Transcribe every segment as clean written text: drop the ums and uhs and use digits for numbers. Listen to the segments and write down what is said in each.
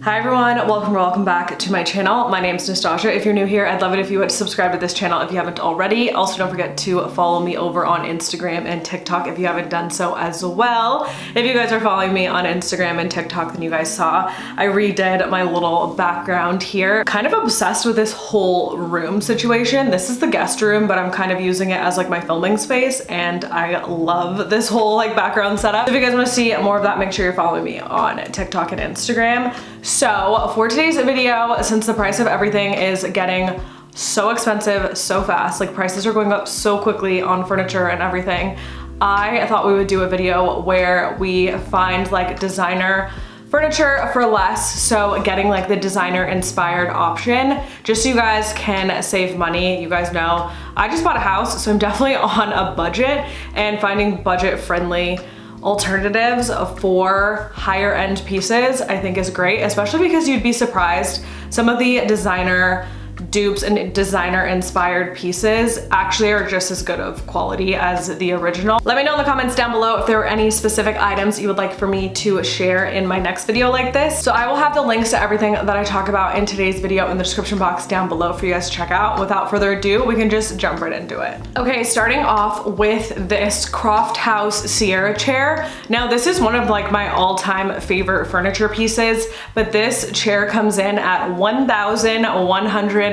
Hi everyone, welcome back to my channel. My name is Nastazsa. If you're new here, I'd love it if you would subscribe to this channel if you haven't already. Also, don't forget to follow me over on Instagram and TikTok if you haven't done so as well. If you guys are following me on Instagram and TikTok, then you guys saw I redid my little background here. Kind of obsessed with this whole room situation. This is the guest room, but I'm kind of using it as like my filming space, and I love this whole like background setup. If you guys want to see more of that, make sure you're following me on TikTok and Instagram. So for today's video, since the price of everything is getting so expensive so fast, like prices are going up so quickly on furniture and everything, I thought we would do a video where we find like designer furniture for less, so getting like the designer inspired option, just so you guys can save money. You guys know I just bought a house, so I'm definitely on a budget, and finding budget friendly alternatives for higher end pieces I think is great, especially because you'd be surprised some of the designer dupes and designer inspired pieces actually are just as good of quality as the original. Let me know in the comments down below if there are any specific items you would like for me to share in my next video like this. So I will have the links to everything that I talk about in today's video in the description box down below for you guys to check out. Without further ado, we can just jump right into it. Okay, starting off with this Croft House Sierra chair. Now this is one of like my all-time favorite furniture pieces, but this chair comes in at $1,195,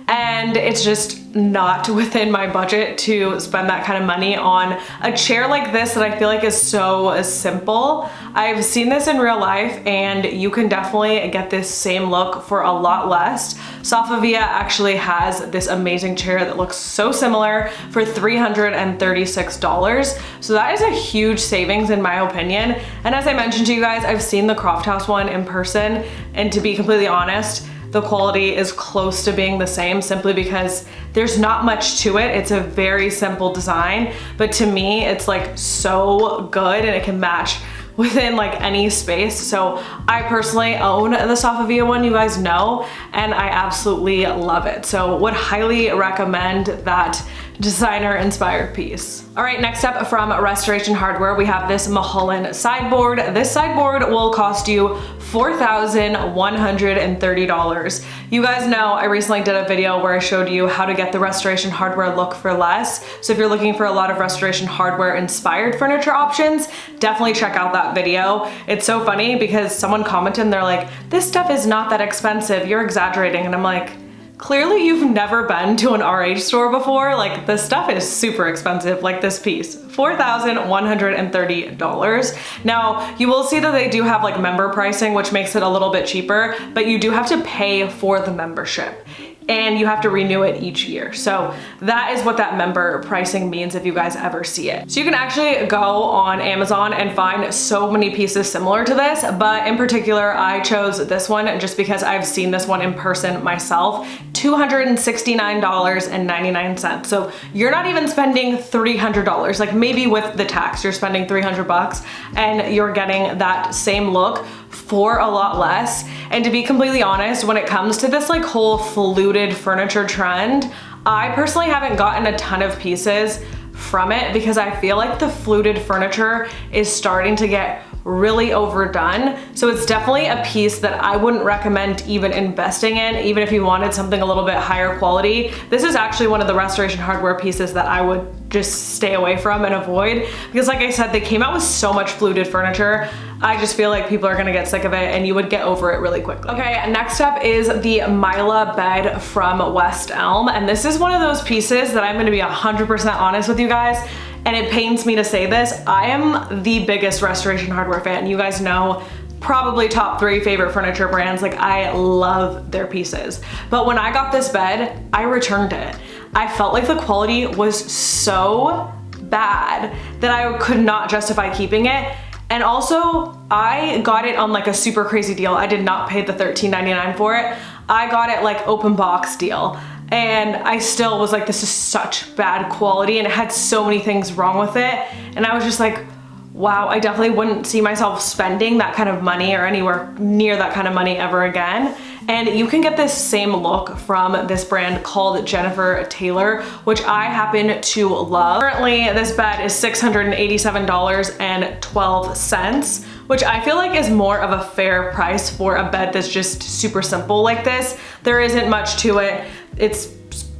and it's just not within my budget to spend that kind of money on a chair like this that I feel like is so simple. I've seen this in real life, and you can definitely get this same look for a lot less. Sofavia actually has this amazing chair that looks so similar for $336. So that is a huge savings in my opinion. And as I mentioned to you guys, I've seen the Croft House one in person, and to be completely honest, the quality is close to being the same simply because there's not much to it. It's a very simple design, but to me, it's like so good and it can match within like any space. So I personally own the Sofavia one, you guys know, and I absolutely love it. So would highly recommend that designer inspired piece. All right, next up from Restoration Hardware, we have this Mulholland sideboard. This sideboard will cost you $4,130. You guys know I recently did a video where I showed you how to get the Restoration Hardware look for less. So if you're looking for a lot of Restoration Hardware inspired furniture options, definitely check out that video. It's so funny because someone commented and they're like, this stuff is not that expensive, you're exaggerating. And I'm like, clearly you've never been to an RH store before. Like, this stuff is super expensive, like this piece, $4,130. Now, you will see that they do have like member pricing, which makes it a little bit cheaper, but you do have to pay for the membership, and you have to renew it each year. So that is what that member pricing means if you guys ever see it. So you can actually go on Amazon and find so many pieces similar to this, but in particular, I chose this one just because I've seen this one in person myself, $269.99. So you're not even spending $300, like maybe with the tax, you're spending 300 bucks and you're getting that same look for a lot less. And to be completely honest, when it comes to this like whole fluted furniture trend, I personally haven't gotten a ton of pieces from it because I feel like the fluted furniture is starting to get really overdone. So it's definitely a piece that I wouldn't recommend even investing in, even if you wanted something a little bit higher quality. This is actually one of the Restoration Hardware pieces that I would just stay away from and avoid, because like I said, they came out with so much fluted furniture. I just feel like people are gonna get sick of it and you would get over it really quickly. Okay, next up is the Mila bed from West Elm. And this is one of those pieces that I'm gonna be 100% honest with you guys, and it pains me to say this, I am the biggest Restoration Hardware fan. You guys know, probably top 3 favorite furniture brands. Like, I love their pieces. But when I got this bed, I returned it. I felt like the quality was so bad that I could not justify keeping it. And also, I got it on like a super crazy deal. I did not pay the $13.99 for it. I got it like open box deal. And I still was like, this is such bad quality, and it had so many things wrong with it. And I was just like, wow, I definitely wouldn't see myself spending that kind of money or anywhere near that kind of money ever again. And you can get this same look from this brand called Jennifer Taylor, which I happen to love. Currently, this bed is $687.12, which I feel like is more of a fair price for a bed that's just super simple like this. There isn't much to it. It's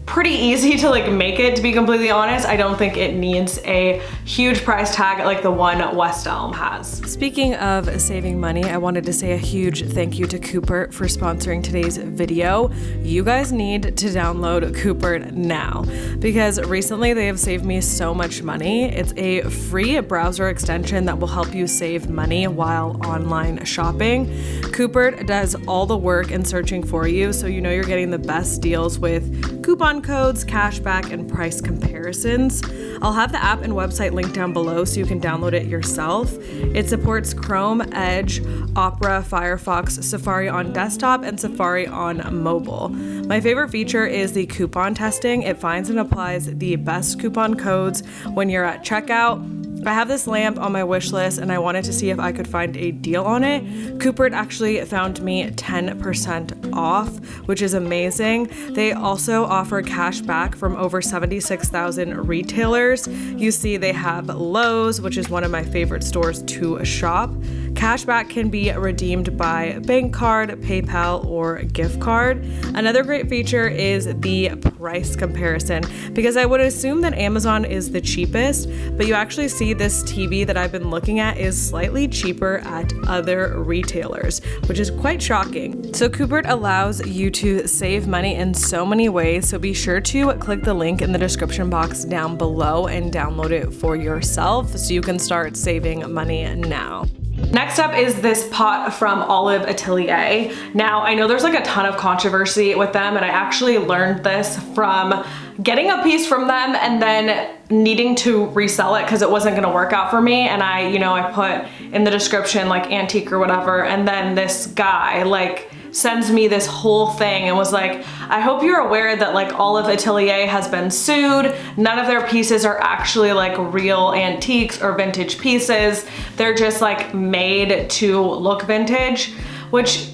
pretty easy to like make it, to be completely honest. I don't think it needs a huge price tag like the one West Elm has. Speaking of saving money, I wanted to say a huge thank you to Cooper for sponsoring today's video. You guys need to download Cooper now because recently they have saved me so much money. It's a free browser extension that will help you save money while online shopping. Cooper does all the work and searching for you, so you know you're getting the best deals with coupon codes, cashback, and price comparisons. I'll have the app and website linked down below so you can download it yourself. It supports Chrome, Edge, Opera, Firefox, Safari on desktop, and Safari on mobile. My favorite feature is the coupon testing. It finds and applies the best coupon codes when you're at checkout. I have this lamp on my wish list and I wanted to see if I could find a deal on it. Cooper actually found me 10% off, which is amazing. They also offer cash back from over 76,000 retailers. You see they have Lowe's, which is one of my favorite stores to shop. Cashback can be redeemed by bank card, PayPal, or gift card. Another great feature is the price comparison, because I would assume that Amazon is the cheapest, but you actually see this TV that I've been looking at is slightly cheaper at other retailers, which is quite shocking. So Cooper allows you to save money in so many ways, so be sure to click the link in the description box down below and download it for yourself so you can start saving money now. Next up is this pot from Olive Atelier. Now, I know there's like a ton of controversy with them, and I actually learned this from getting a piece from them and then needing to resell it because it wasn't gonna work out for me. And I put in the description like antique or whatever, and then this guy like sends me this whole thing and was like, I hope you're aware that like Olive Atelier has been sued. None of their pieces are actually like real antiques or vintage pieces. They're just like made to look vintage, which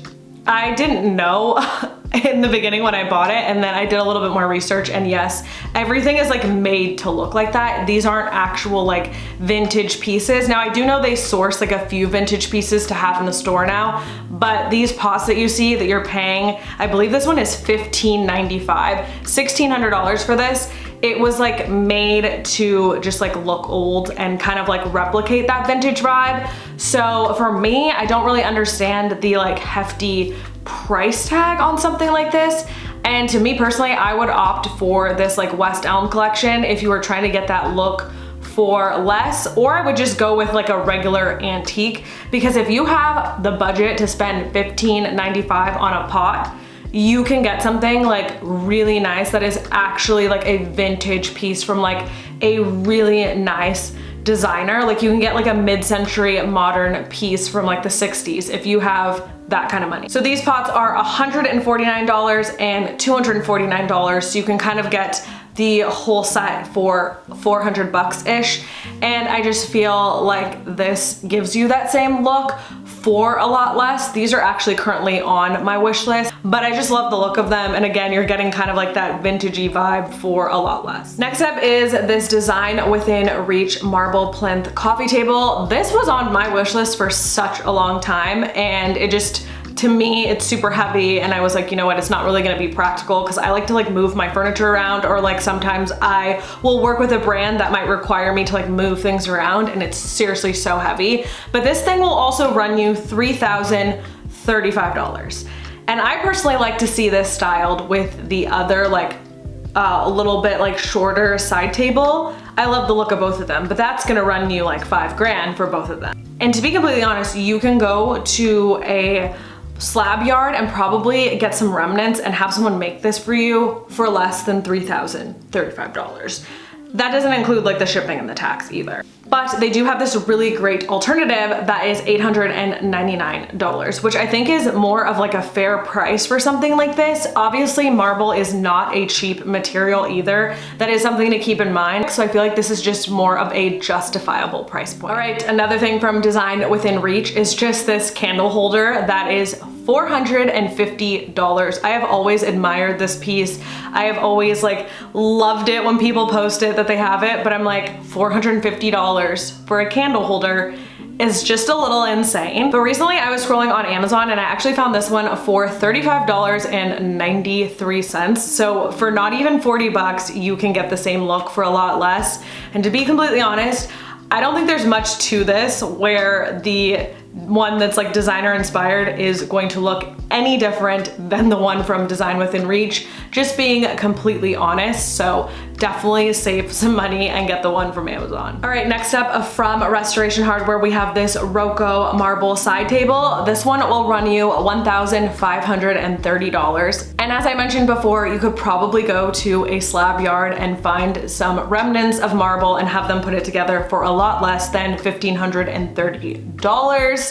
I didn't know in the beginning when I bought it, and then I did a little bit more research, and yes, everything is like made to look like that. These aren't actual like vintage pieces. Now I do know they source like a few vintage pieces to have in the store now, but these pots that you see that you're paying, I believe this one is $15.95, $1,600 for this. It was like made to just like look old and kind of like replicate that vintage vibe. So for me, I don't really understand the like hefty price tag on something like this. And to me personally, I would opt for this like West Elm collection if you were trying to get that look for less, or I would just go with like a regular antique, because if you have the budget to spend $15.95 on a pot, you can get something like really nice that is actually like a vintage piece from like a really nice designer. Like you can get like a mid-century modern piece from like the 60s if you have that kind of money. So these pots are $149 and $249, so you can kind of get the whole set for 400 bucks-ish. And I just feel like this gives you that same look for a lot less. These are actually currently on my wish list, but I just love the look of them. And again, you're getting kind of like that vintagey vibe for a lot less. Next up is this Design Within Reach marble plinth coffee table. This was on my wish list for such a long time, and it just, to me, it's super heavy, and I was like, you know what, it's not really gonna be practical because I like to like move my furniture around, or like sometimes I will work with a brand that might require me to like move things around, and it's seriously so heavy. But this thing will also run you $3,035. And I personally like to see this styled with the other like a little bit like shorter side table. I love the look of both of them, but that's gonna run you like $5,000 for both of them. And to be completely honest, you can go to a slab yard and probably get some remnants and have someone make this for you for less than $3,035. That doesn't include like the shipping and the tax either. But they do have this really great alternative that is $899, which I think is more of like a fair price for something like this. Obviously, marble is not a cheap material either. That is something to keep in mind. So I feel like this is just more of a justifiable price point. All right, another thing from Design Within Reach is just this candle holder that is $450. I have always admired this piece. I have always like loved it when people post it that they have it, but I'm like, $450 for a candle holder is just a little insane. But recently I was scrolling on Amazon and I actually found this one for $35.93. So for not even 40 bucks, you can get the same look for a lot less. And to be completely honest, I don't think there's much to this where the one that's like designer inspired is going to look any different than the one from Design Within Reach, just being completely honest. So definitely save some money and get the one from Amazon. All right, next up from Restoration Hardware, we have this Rocco marble side table. This one will run you $1,530. And as I mentioned before, you could probably go to a slab yard and find some remnants of marble and have them put it together for a lot less than $1,530.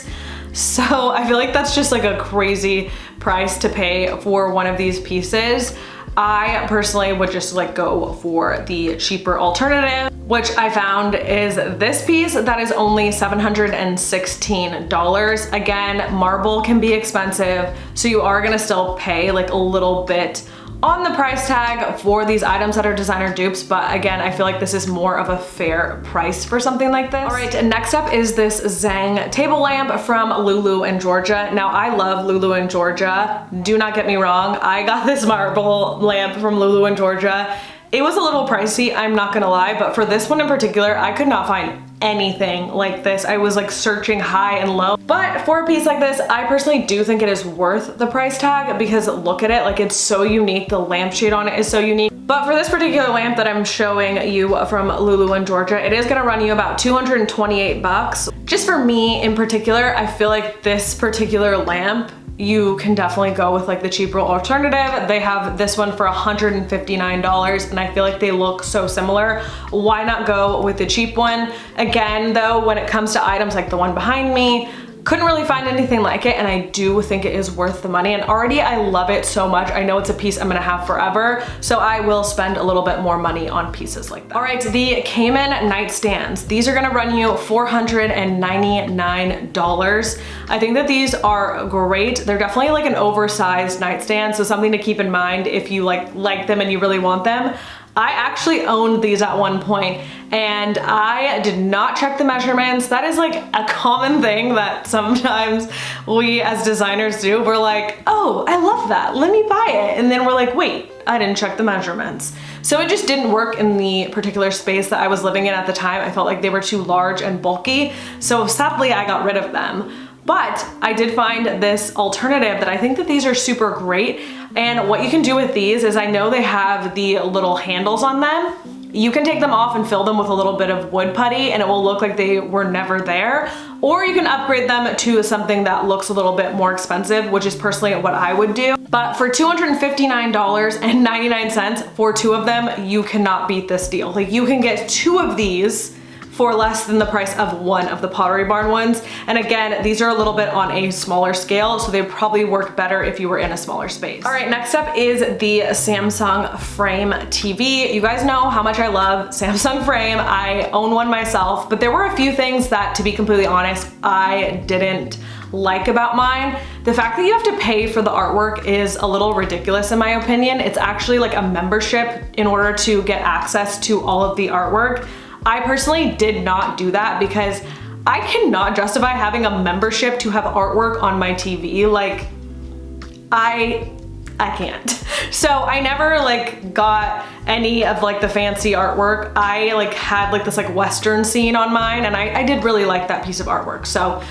So I feel like that's just like a crazy price to pay for one of these pieces. I personally would just like go for the cheaper alternative, which I found is this piece that is only $716. Again, marble can be expensive, so you are gonna still pay like a little bit on the price tag for these items that are designer dupes, but again, I feel like this is more of a fair price for something like this. All right, next up is this Zhang table lamp from Lulu in Georgia. Now, I love Lulu in Georgia. Do not get me wrong. I got this marble lamp from Lulu in Georgia. It was a little pricey, I'm not gonna lie, but for this one in particular, I could not find anything like this. I was like searching high and low. But for a piece like this, I personally do think it is worth the price tag because look at it, like it's so unique. The lampshade on it is so unique. But for this particular lamp that I'm showing you from Lulu in Georgia, it is gonna run you about 228 bucks. Just for me in particular, I feel like this particular lamp, you can definitely go with like the cheaper alternative. They have this one for $159 and I feel like they look so similar. Why not go with the cheap one? Again though, when it comes to items like the one behind me, couldn't really find anything like it, and I do think it is worth the money. And already I love it so much. I know it's a piece I'm gonna have forever, so I will spend a little bit more money on pieces like that. All right, the Cayman nightstands. These are gonna run you $499. I think that these are great. They're definitely like an oversized nightstand, so something to keep in mind if you like them and you really want them. I actually owned these at one point and I did not check the measurements. That is like a common thing that sometimes we as designers do. We're like, oh, I love that, let me buy it. And then we're like, wait, I didn't check the measurements. So it just didn't work in the particular space that I was living in at the time. I felt like they were too large and bulky. So sadly, I got rid of them. But I did find this alternative that I think that these are super great. And what you can do with these is, I know they have the little handles on them. You can take them off and fill them with a little bit of wood putty and it will look like they were never there. Or you can upgrade them to something that looks a little bit more expensive, which is personally what I would do. But for $259.99 for two of them, you cannot beat this deal. Like you can get two of these for less than the price of one of the Pottery Barn ones. And again, these are a little bit on a smaller scale, so they probably work better if you were in a smaller space. All right, next up is the Samsung Frame TV. You guys know how much I love Samsung Frame. I own one myself, but there were a few things that, to be completely honest, I didn't like about mine. The fact that you have to pay for the artwork is a little ridiculous in my opinion. It's actually like a membership in order to get access to all of the artwork. I personally did not do that because I cannot justify having a membership to have artwork on my TV. Like, I can't. So I never like got any of like the fancy artwork. I like had like this like Western scene on mine and I did really like that piece of artwork. So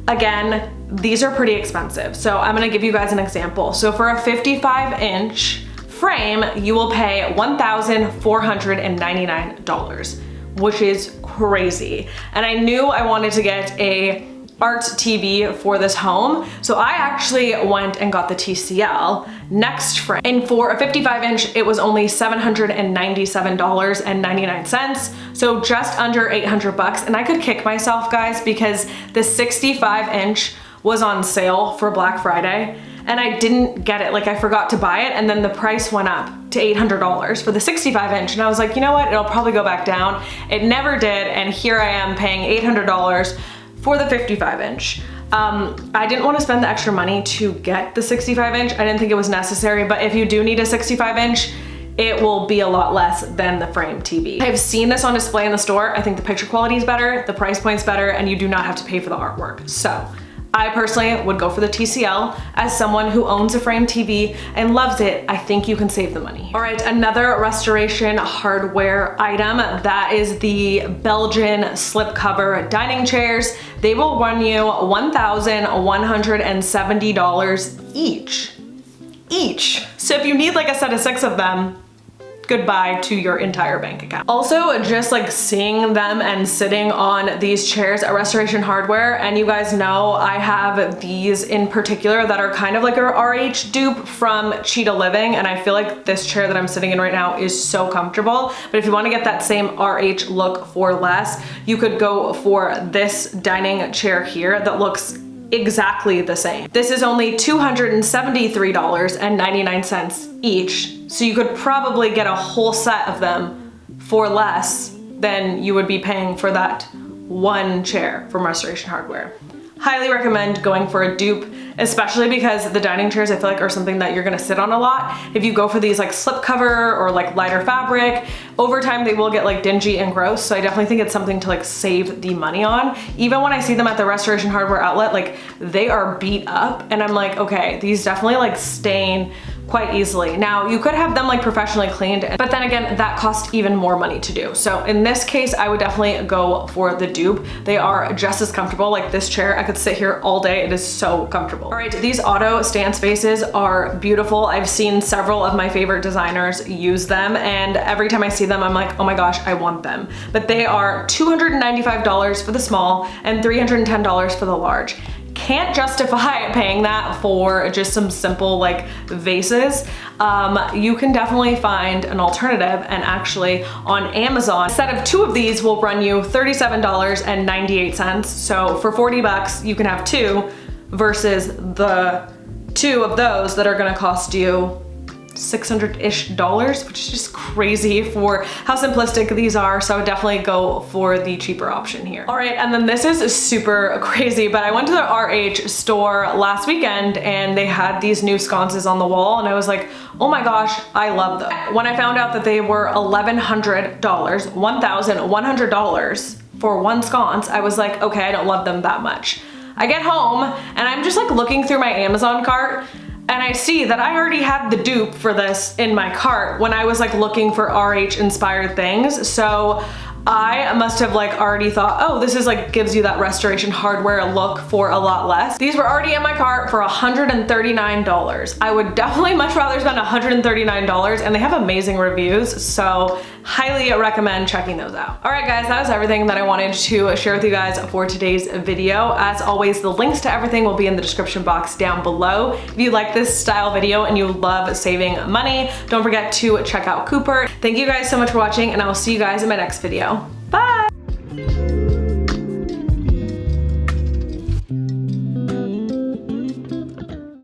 again, these are pretty expensive. So I'm gonna give you guys an example. So for a 55-inch frame, you will pay $1,499. Which is crazy. And I knew I wanted to get a art TV for this home. So I actually went and got the TCL next frame. And for a 55-inch, it was only $797.99. So just under 800 bucks. And I could kick myself, guys, because the 65-inch was on sale for Black Friday. And I didn't get it, like I forgot to buy it, and then the price went up to $800 for the 65-inch, and I was like, you know what, it'll probably go back down. It never did, and here I am paying $800 for the 55-inch. I didn't want to spend the extra money to get the 65-inch. I didn't think it was necessary, but if you do need a 65-inch, it will be a lot less than the frame TV. I've seen this on display in the store. I think the picture quality is better, the price point's better, and you do not have to pay for the artwork. So I personally would go for the TCL. As someone who owns a frame TV and loves it, I think you can save the money. All right, another restoration hardware item, that is the Belgian slipcover dining chairs. They will run you $1,170 each. So if you need like a set of 6 of them, goodbye to your entire bank account. Also, just like seeing them and sitting on these chairs at Restoration Hardware, and you guys know I have these in particular that are kind of like a RH dupe from Cheetah Living, and I feel like this chair that I'm sitting in right now is so comfortable. But if you want to get that same RH look for less, you could go for this dining chair here that looks exactly the same. This is only $273.99 each, so you could probably get a whole set of them for less than you would be paying for that one chair from Restoration Hardware. Highly recommend going for a dupe, especially because the dining chairs I feel like are something that you're gonna sit on a lot. If you go for these like slipcover or like lighter fabric, over time they will get like dingy and gross, so I definitely think it's something to like save the money on. Even when I see them at the Restoration Hardware outlet, like they are beat up and I'm like, okay, these definitely like stain quite easily. Now you could have them like professionally cleaned, but then again, that costs even more money to do. So in this case, I would definitely go for the dupe. They are just as comfortable. Like this chair, I could sit here all day. It is so comfortable. All right, these auto stand spaces are beautiful. I've seen several of my favorite designers use them, and every time I see them, I'm like, oh my gosh, I want them. But they are $295 for the small and $310 for the large. Can't justify paying that for just some simple like vases. You can definitely find an alternative, and actually on Amazon, a set of 2 of these will run you $37.98. So for 40 bucks, you can have 2 versus the 2 of those that are gonna cost you $600-ish, which is just crazy for how simplistic these are. So I would definitely go for the cheaper option here. All right, and then this is super crazy, but I went to the RH store last weekend and they had these new sconces on the wall, and I was like, oh my gosh, I love them. When I found out that they were $1,100 for one sconce, I was like, okay, I don't love them that much. I get home and I'm just like looking through my Amazon cart, and I see that I already had the dupe for this in my cart when I was like looking for RH inspired things. So I must have like already thought, oh, this is like gives you that Restoration Hardware look for a lot less. These were already in my cart for $139. I would definitely much rather spend $139, and they have amazing reviews, so highly recommend checking those out. All right guys, that was everything that I wanted to share with you guys for today's video. As always, the links to everything will be in the description box down below. If you like this style video and you love saving money, don't forget to check out Cooper. Thank you guys so much for watching, and I will see you guys in my next video.